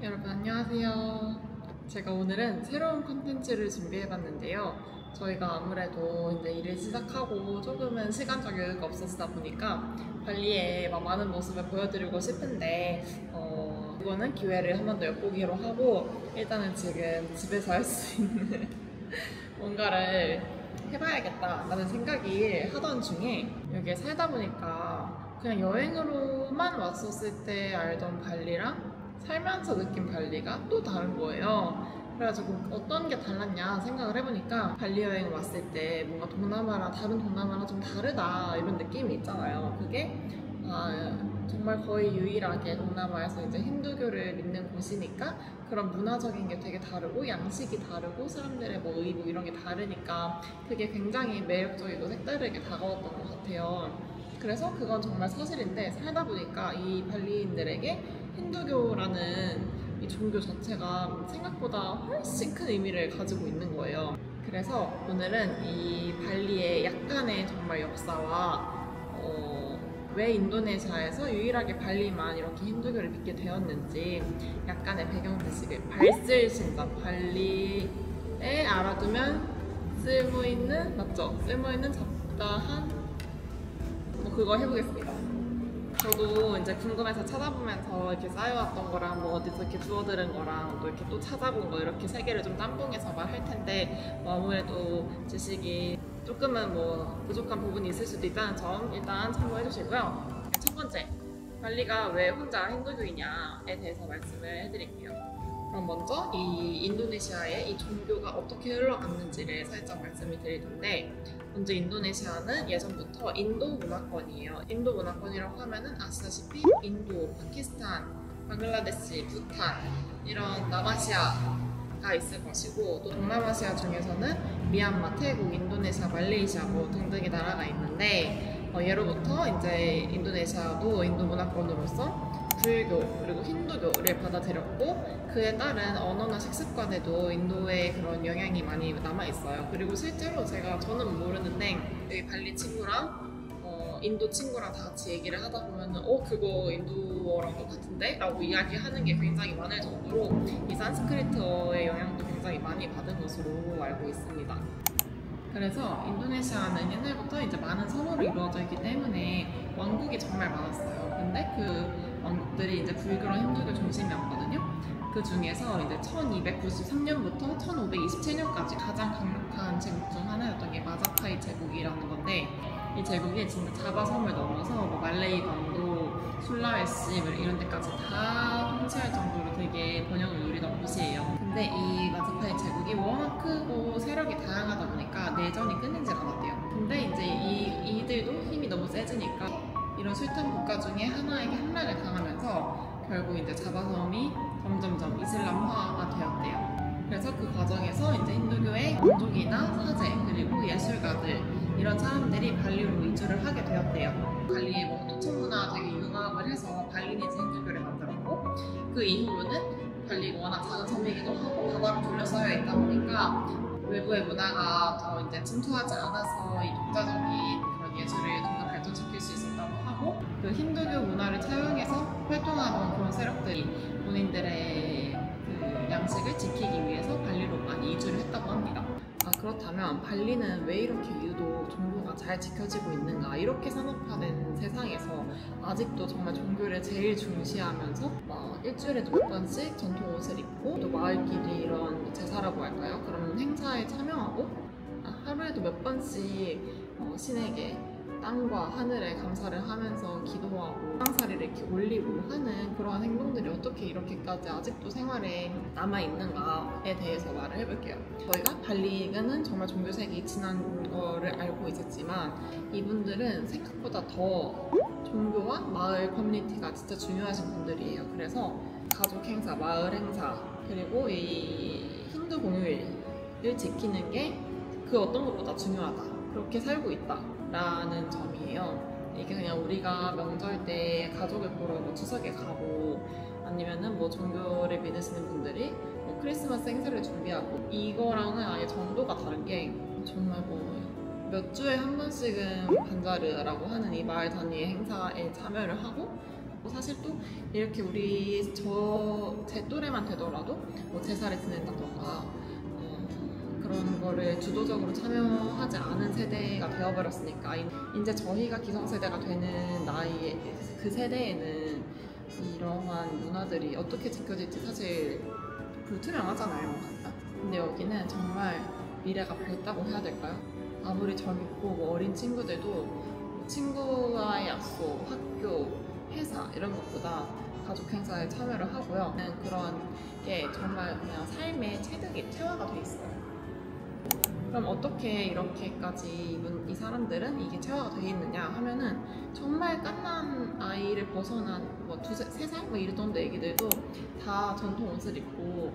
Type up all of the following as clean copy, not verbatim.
여러분 안녕하세요. 제가 오늘은 새로운 컨텐츠를 준비해봤는데요. 저희가 아무래도 이제 일을 시작하고 조금은 시간적 여유가 없었다 보니까 발리의 많은 모습을 보여드리고 싶은데 이거는 기회를 한 번 더 엿보기로 하고 일단은 지금 집에서 할 수 있는 뭔가를 해봐야겠다라는 생각이 하던 중에 여기에 살다 보니까 그냥 여행으로만 왔었을 때 알던 발리랑 살면서 느낀 발리가 또 다른 거예요. 그래가지고 어떤 게 달랐냐 생각을 해보니까 발리 여행 왔을 때 뭔가 동남아랑 다른 동남아랑 좀 다르다 이런 느낌이 있잖아요. 그게 정말 거의 유일하게 동남아에서 이제 힌두교를 믿는 곳이니까 그런 문화적인 게 되게 다르고 양식이 다르고 사람들의 뭐 의무 이런 게 다르니까 그게 굉장히 매력적이고 색다르게 다가왔던 것 같아요. 그래서 그건 정말 사실인데 살다 보니까 이 발리인들에게 힌두교라는 이 종교 자체가 생각보다 훨씬 큰 의미를 가지고 있는 거예요. 그래서 오늘은 이 발리의 약간의 정말 역사와 왜 인도네시아에서 유일하게 발리만 이렇게 힌두교를 믿게 되었는지 약간의 배경 지식을 발슬신전 발리에 알아두면 쓸모있는 맞죠? 쓸모있는 잡다한 그거 해보겠습니다. 저도 이제 궁금해서 찾아보면서 이렇게 쌓여왔던 거랑 뭐 어디서 이렇게 주워들은 거랑 또 이렇게 또 찾아본 거 이렇게 세 개를 좀 짬뽕해서 말할 텐데 아무래도 지식이 조금은 뭐 부족한 부분이 있을 수도 있다는 점 일단 참고해 주시고요. 첫 번째, 발리가 왜 혼자 힌두교이냐에 대해서 말씀을 해드릴게요. 그럼 먼저 이 인도네시아의 이 종교가 어떻게 흘러갔는지를 살짝 말씀을 드릴 텐데 먼저 인도네시아는 예전부터 인도 문화권이에요. 인도 문화권이라고 하면은 아시다시피 인도, 파키스탄, 방글라데시, 부탄 이런 남아시아가 있을 것이고 또 동남아시아 중에서는 미얀마, 태국, 인도네시아, 말레이시아 뭐 등등의 나라가 있는데 예로부터 이제 인도네시아도 인도 문화권으로서 불교 그리고 힌두교를 받아들였고 그에 따른 언어나 식습관에도 인도의 그런 영향이 많이 남아있어요. 그리고 실제로 저는 모르는데 여기 발리 친구랑 인도 친구랑 다 같이 얘기를 하다 보면은 그거 인도어랑 똑같은데? 라고 이야기하는 게 굉장히 많을 정도로 이 산스크리트어의 영향도 굉장히 많이 받은 것으로 알고 있습니다. 그래서 인도네시아는 옛날부터 이제 많은 섬으로 이루어져 있기 때문에 왕국이 정말 많았어요. 근데 그 왕국들이 이제 불교랑 힌두교 중심이었거든요. 그 중에서 이제 1293년부터 1527년까지 가장 강력한 제국 중 하나였던 게 마자파히 제국이라는 건데 이 제국이 진짜 자바섬을 넘어서 뭐 말레이 반도, 술라웨시 이런 데까지 다 통치할 정도로 되게 번영을 누리던 곳이에요. 근데 이 마자파히 제국이 워낙 크고 세력이 다양하다 보니까 내전이 끊이질 않았대요. 근데 이제 이들도 힘이 너무 세지니까 이런 술탄 국가 중에 하나에게 함락을 당하면서 결국 이제 자바섬이 점점점 이슬람화가 되었대요. 그래서 그 과정에서 이제 힌두교의 왕족이나 사제 그리고 예술가들 이런 사람들이 발리로 이주를 하게 되었대요. 발리의 뭐 토착 문화 되게 융합을 해서 발리니즈 힌두교를 만들었고 그 이후로는 발리가 워낙 작은 섬이기도 하고 바다로 둘러싸여 있다 보니까 외부의 문화가 더 이제 침투하지 않아서 이 독자적인 그런 예술을 좀 더 발전시킬 수 있었다고 하고 그 힌두교 문화를 차용해서 활동하던 그런 세력들이 본인들의 그 양식을 지키기 위해서 발리로 많이 이주를 했다고 합니다. 그렇다면 발리는 왜 이렇게 유독 종교가 잘 지켜지고 있는가? 이렇게 산업화된 세상에서 아직도 정말 종교를 제일 중시하면서 막 일주일에도 몇 번씩 전통 옷을 입고 또 마을끼리 이런 제사라고 할까요? 그런 행사에 참여하고 하루에도 몇 번씩 신에게 땅과 하늘에 감사를 하면서 기도하고 땅사리를 이렇게 올리고 하는 그러한 행동들이 어떻게 이렇게까지 아직도 생활에 남아있는가에 대해서 말을 해볼게요. 저희가 발리는 정말 종교색이 진한 거를 알고 있었지만 이분들은 생각보다 더 종교와 마을 커뮤니티가 진짜 중요하신 분들이에요. 그래서 가족 행사, 마을 행사 그리고 이 힌두 공휴일을 지키는 게 그 어떤 것보다 중요하다. 그렇게 살고 있다. 라는 점이에요. 이게 그냥 우리가 명절 때 가족을 보러 뭐 추석에 가고 아니면은 뭐 종교를 믿으시는 분들이 뭐 크리스마스 행사를 준비하고 이거랑은 아예 정도가 다른 게 정말 뭐 몇 주에 한 번씩은 반자르라고 하는 이 마을 단위의 행사에 참여를 하고 사실 또 이렇게 제 또래만 되더라도 뭐 제사를 지낸다던가 그런 거를 주도적으로 참여하지 않은 세대가 되어버렸으니까 이제 저희가 기성세대가 되는 나이에 그 세대에는 이러한 문화들이 어떻게 지켜질지 사실 불투명하잖아요. 근데 여기는 정말 미래가 밝다고 해야 될까요? 아무리 젊고 뭐 어린 친구들도 친구와의 약속, 학교, 회사 이런 것보다 가족 행사에 참여를 하고요. 그런 게 정말 그냥 삶의 체득이 체화가 돼 있어요. 그럼 어떻게 이렇게까지 이 사람들은 이게 체화가 돼 있느냐 하면은 정말 갓난 아이를 벗어난 뭐 3살? 뭐 이런 정도 애기들도 다 전통 옷을 입고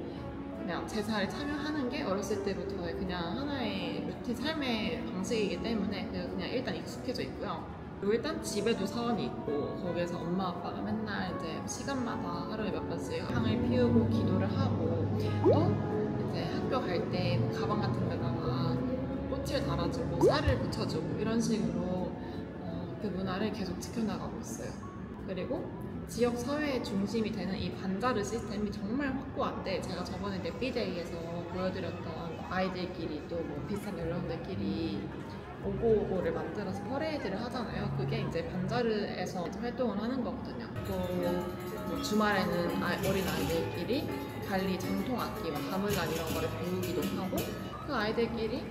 그냥 제사를 참여하는 게 어렸을 때부터의 그냥 하나의 루틴 삶의 방식이기 때문에 그냥 일단 익숙해져 있고요. 그리고 일단 집에도 사원이 있고 거기에서 엄마 아빠가 맨날 이제 시간마다 하루에 몇 번씩 향을 피우고 기도를 하고 또 이제 학교 갈 때 가방 같은 데다가 꽃을 달아주고 쌀을 붙여주고 이런 식으로 그 문화를 계속 지켜나가고 있어요. 그리고 지역 사회의 중심이 되는 이 반자르 시스템이 정말 확고한데 제가 저번에 넷비데이에서 보여드렸던 아이들끼리 또 뭐 비슷한 연령대끼리 오고오고를 만들어서 퍼레이드를 하잖아요. 그게 이제 반자르에서 활동을 하는 거거든요. 또 주말에는 어린 아이들끼리 발리 전통 악기, 가물란 이런 거를 배우기도 하고 그 아이들끼리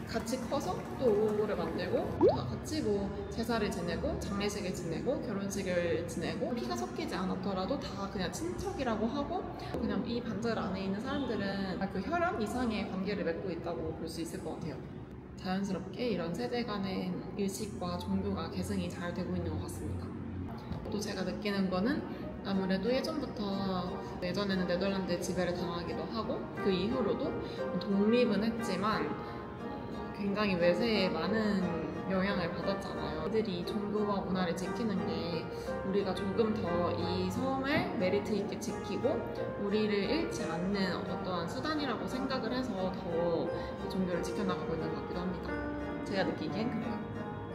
같이 커서 또 오고오고를 만들고 다 같이 뭐 제사를 지내고 장례식을 지내고 결혼식을 지내고 피가 섞이지 않았더라도 다 그냥 친척이라고 하고 그냥 이 반자르 안에 있는 사람들은 그 혈연 이상의 관계를 맺고 있다고 볼 수 있을 것 같아요. 자연스럽게 이런 세대 간의 의식과 종교가 계승이 잘 되고 있는 것 같습니다. 또 제가 느끼는 거는 아무래도 예전에는 네덜란드에 지배를 당하기도 하고 그 이후로도 독립은 했지만 굉장히 외세에 많은 영향을 받았잖아요. 이들이 종교와 문화를 지키는 게 우리가 조금 더 이 섬을 메리트 있게 지키고 우리를 잃지 않는 어떠한 수단이라고 생각을 해서 더 이 종교를 지켜나가고 있는 것 같기도 합니다. 제가 느끼기엔 그래요.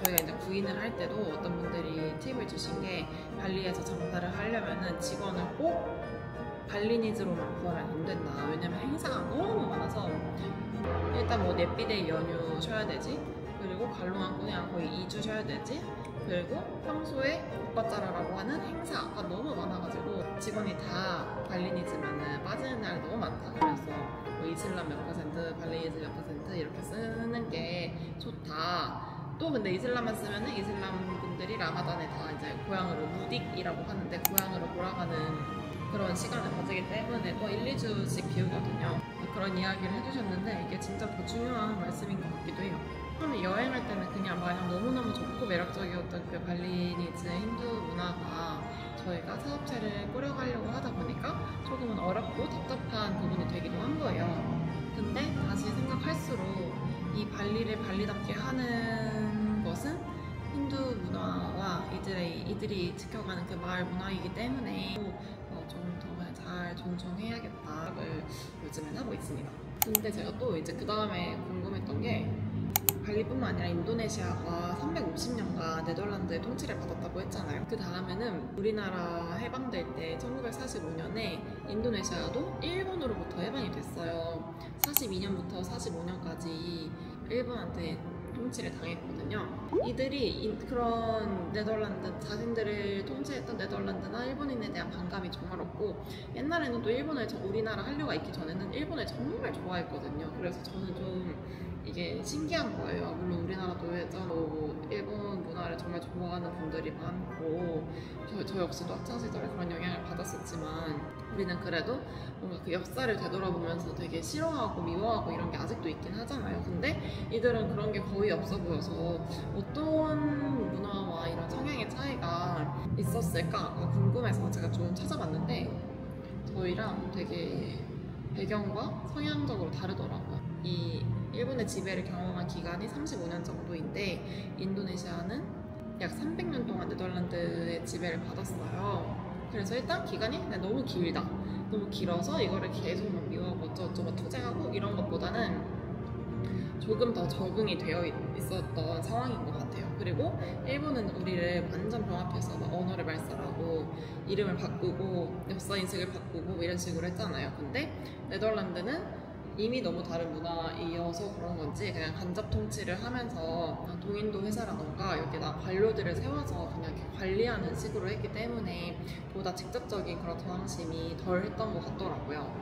저희가 이제 구인을 할 때도 어떤 분들이 팁을 주신 게 발리에서 장사를 하려면은 직원을 꼭 발리니즈로만 구하면 안 된다. 왜냐면 행사가 너무 많아서 일단 뭐 넷비데이 연휴 쉬어야 되지, 그리고 갈롱한 그냥 거의 2주 쉬어야 되지, 그리고 평소에 오빠짜라라고 하는 행사가 너무 많아가지고 직원이 다 발리니즈면은 빠지는 날 너무 많다. 그래서 뭐 이슬람 몇 퍼센트, 발리니즈 몇 퍼센트 이렇게 쓰는 게 좋다. 또 근데 이슬람만 쓰면은 이슬람 분들이 라마단에 다 이제 고향으로 무딕이라고 하는데 고향으로 돌아가는 그런 시간을 가지기 때문에 또 1, 2주씩 비우거든요. 그런 이야기를 해주셨는데 이게 진짜 더 중요한 말씀인 것 같기도 해요. 처음에 여행할 때는 그냥 마냥 너무너무 좋고 매력적이었던 그 발리니즈 힌두 문화가 저희가 사업체를 꾸려가려고 하다 보니까 조금은 어렵고 답답한 부분이 되기도 한 거예요. 근데 다시 생각할수록 이 발리를 발리답게 하는 것은 힌두 문화와 이들이 지켜가는 그 마을 문화이기 때문에 좀 더 잘 존중해야겠다를 요즘엔 하고 있습니다. 근데 제가 또 이제 그 다음에 궁금했던 게 발리뿐만 아니라 인도네시아가 350년간 네덜란드의 통치를 받았다고 했잖아요. 그 다음에는 우리나라 해방될 때 1945년에 인도네시아도 일본으로부터 해방이 됐어요. 42년부터 45년까지 일본한테 통치를 당했거든요. 이들이 그런 네덜란드, 자신들을 통치했던 네덜란드나 일본인에 대한 반감이 정말 없고 옛날에는 또 우리나라 한류가 있기 전에는 일본을 정말 좋아했거든요. 그래서 저는 좀 이게 신기한 거예요. 물론 우리나라도 예전에 일본 문화를 정말 좋아하는 분들이 많고 저 역시도 학창시절에 그런 영향을 받았었지만 우리는 그래도 뭔가 그 역사를 되돌아보면서 되게 싫어하고 미워하고 이런 게 아직도 있긴 하잖아요. 근데 이들은 그런 게 거의 없어 보여서 어떤 문화와 이런 성향의 차이가 있었을까 궁금해서 제가 좀 찾아봤는데 저희랑 되게 배경과 성향적으로 다르더라고요. 이 일본의 지배를 경험한 기간이 35년 정도인데 인도네시아는 약 300년 동안 네덜란드의 지배를 받았어요. 그래서 일단 기간이 너무 길다. 너무 길어서 이거를 계속 막 미워하고 어쩌고저쩌고 투쟁하고 이런 것보다는 조금 더 적응이 되어 있었던 상황인 것 같아요. 그리고 일본은 우리를 완전 병합해서 막 언어를 말살하고 이름을 바꾸고 역사 인식을 바꾸고 뭐 이런 식으로 했잖아요. 근데 네덜란드는 이미 너무 다른 문화이어서 그런 건지 그냥 간접 통치를 하면서 동인도 회사라던가 여기다 관료들을 세워서 그냥 이렇게 관리하는 식으로 했기 때문에 보다 직접적인 그런 저항심이 덜 했던 것 같더라고요.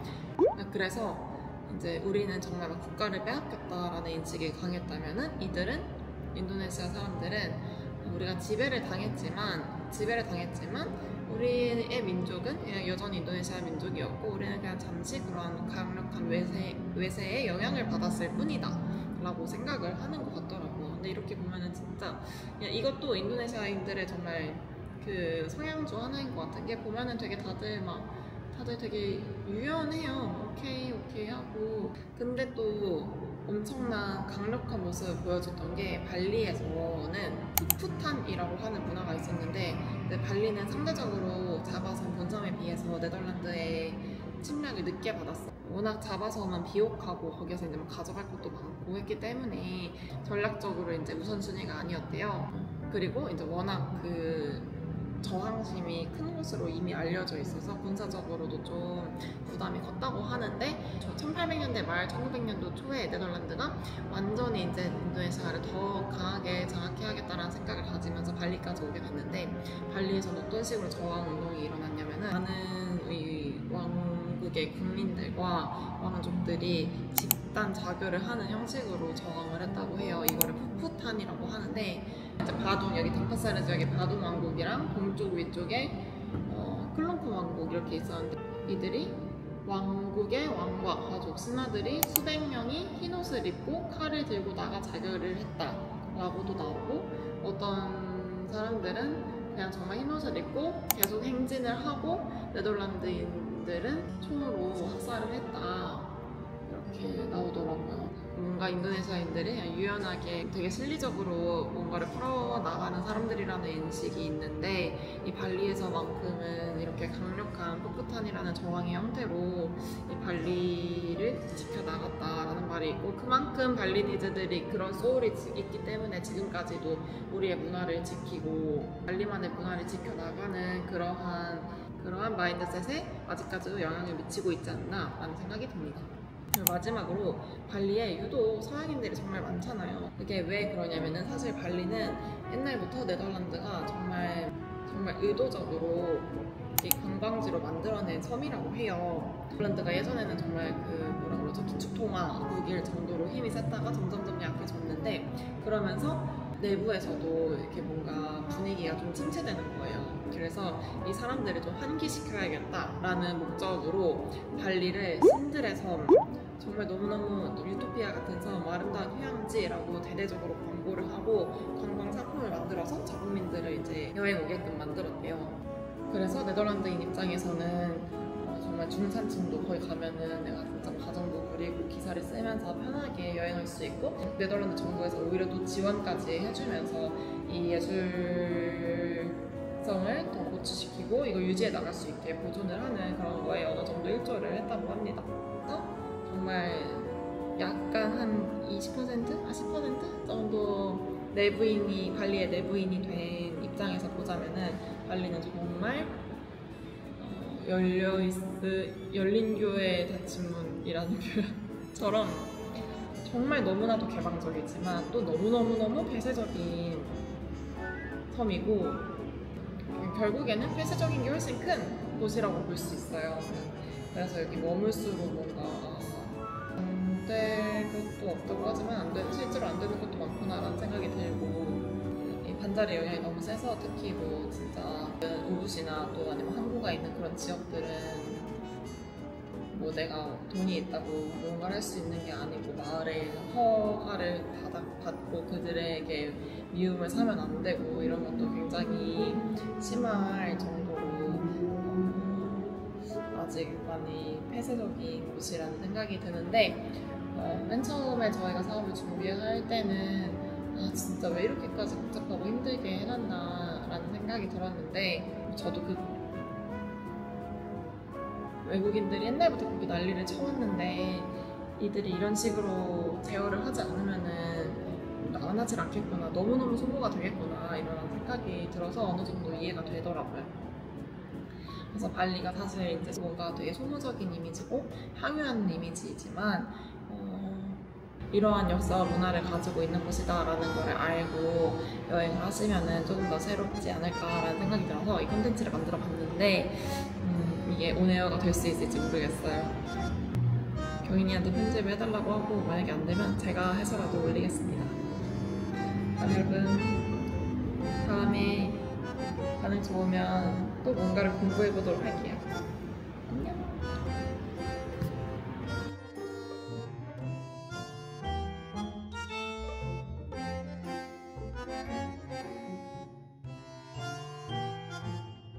그래서 이제 우리는 정말 막 국가를 빼앗겼다라는 인식이 강했다면은 이들은, 인도네시아 사람들은 우리가 지배를 당했지만 우리의 민족은 그냥 여전히 인도네시아 민족이었고 우리는 그냥 잠시 그런 강력한 외세의 영향을 받았을 뿐이다 라고 생각을 하는 것 같더라고요. 근데 이렇게 보면은 진짜 그냥 이것도 인도네시아인들의 정말 그 성향 중 하나인 것 같은 게, 보면은 되게 다들 되게 유연해요. 오케이 하고. 근데 또 엄청난 강력한 모습을 보여줬던 게, 발리에서는 푸푸탄이라고 하는 문화가 있었는데, 근데 발리는 상대적으로 자바섬 본섬에 비해서 네덜란드의 침략을 늦게 받았어. 워낙 자바섬은 비옥하고 거기서 이제 막 가져갈 것도 많고 했기 때문에 전략적으로 이제 우선순위가 아니었대요. 그리고 이제 워낙 그 저항심이 큰 것으로 이미 알려져 있어서 군사적으로도 좀 부담이 컸다고 하는데, 1800년대 말 1900년도 초에 네덜란드가 완전히 이제 인도네시아를 더 강하게 장악해야겠다는 생각을 가지면서 발리까지 오게 됐는데, 발리에서는 어떤 식으로 저항 운동이 일어났냐면은, 많은 이 왕국의 국민들과 왕족들이 집단 자결을 하는 형식으로 저항을 했다고 해요. 이거를 푸푸탄이라고 하는데, 이제 바둥, 여기 덴파사르 지역에 바둥 왕국이랑 동쪽 위쪽에 클롱크 왕국 이렇게 있었는데, 이들이 왕국의 왕과 가족, 신하들이 수백 명이 흰 옷을 입고 칼을 들고 나가 자결을 했다라고도 나오고, 어떤 사람들은 그냥 정말 흰 옷을 입고 계속 행진을 하고 네덜란드인들은 총으로 학살을 했다 이렇게 나오더라고요. 뭔가 인도네시아인들이 그냥 유연하게 되게 실리적으로 뭔가를 풀어나가는 사람들이라는 인식이 있는데, 이 발리에서만큼은 이렇게 강력한 푸푸탄이라는 저항의 형태로 이 발리를 지켜나갔다라는 말이 있고, 그만큼 발리니즈들이 그런 소울이 있기 때문에 지금까지도 우리의 문화를 지키고 발리만의 문화를 지켜나가는 그러한 마인드셋에 아직까지도 영향을 미치고 있지 않나 라는 생각이 듭니다. 마지막으로, 발리에 유독 서양인들이 정말 많잖아요. 그게 왜 그러냐면은, 사실 발리는 옛날부터 네덜란드가 정말 의도적으로 이 관광지로 만들어낸 섬이라고 해요. 네덜란드가 예전에는 정말 기축통화국일 정도로 힘이 셌다가 점점 약해졌는데, 그러면서 내부에서도 이렇게 뭔가 분위기가 좀 침체되는 거예요. 그래서 이 사람들을 좀 환기시켜야겠다라는 목적으로 발리를 신들의 섬, 정말 너무너무 유토피아 같은 섬, 아름다운 휴양지라고 대대적으로 광고를 하고 관광 상품을 만들어서 자국민들을 이제 여행 오게끔 만들었대요. 그래서 네덜란드인 입장에서는 정말 중산층도 거기 가면은 내가 진짜 가정도 그리고 기사를 쓰면서 편하게 여행할 수 있고, 네덜란드 정부에서 오히려 또 지원까지 해주면서 이 예술성을 더 고취시키고 이걸 유지해 나갈 수 있게 보존을 하는 그런 거에 어느 정도 일조를 했다고 합니다. 정말 약간 한 20%? 10% 정도 발리의 내부인이 된 입장에서 보자면은, 발리는 정말 열린 교회 닫힌 문이라는 표현처럼 정말 너무나도 개방적이지만 또 너무너무 폐쇄적인 섬이고, 결국에는 폐쇄적인 게 훨씬 큰 곳이라고 볼 수 있어요. 그래서 여기 머물수록 뭔가 안 될 것도 없다고 하지만 실제로 안 되는 것도 많구나라는 생각이 들고, 이 반달의 영향이 너무 세서 특히 뭐 진짜 우붓이나 또 아니면 항구가 있는 그런 지역들은 뭐 내가 돈이 있다고 뭔가를 할 수 있는 게 아니고, 마을의 허가를 받고 그들에게 미움을 사면 안 되고 이런 것도 굉장히 심할 정도로 아직 많이 폐쇄적인 곳이라는 생각이 드는데, 맨 처음에 저희가 사업을 준비할 때는 진짜 왜 이렇게까지 복잡하고 힘들게 해놨나 라는 생각이 들었는데, 저도 그 외국인들이 옛날부터 그렇게 난리를 쳐왔는데 이들이 이런 식으로 제어를 하지 않으면은 나만하지 않겠구나, 너무너무 소모가 되겠구나 이런 생각이 들어서 어느 정도 이해가 되더라고요. 그래서 발리가 사실 이제 뭔가 되게 소모적인 이미지고 향유하는 이미지이지만 이러한 역사와 문화를 가지고 있는 곳이다라는 걸 알고 여행을 하시면은 조금 더 새롭지 않을까라는 생각이 들어서 이 콘텐츠를 만들어 봤는데 이게 온에어가 될 수 있을지 모르겠어요. 경인이한테 편집을 해달라고 하고 만약에 안 되면 제가 해서라도 올리겠습니다. 그럼 여러분 다음에 반응 좋으면 또 뭔가를 공부해 보도록 할게요. 안녕.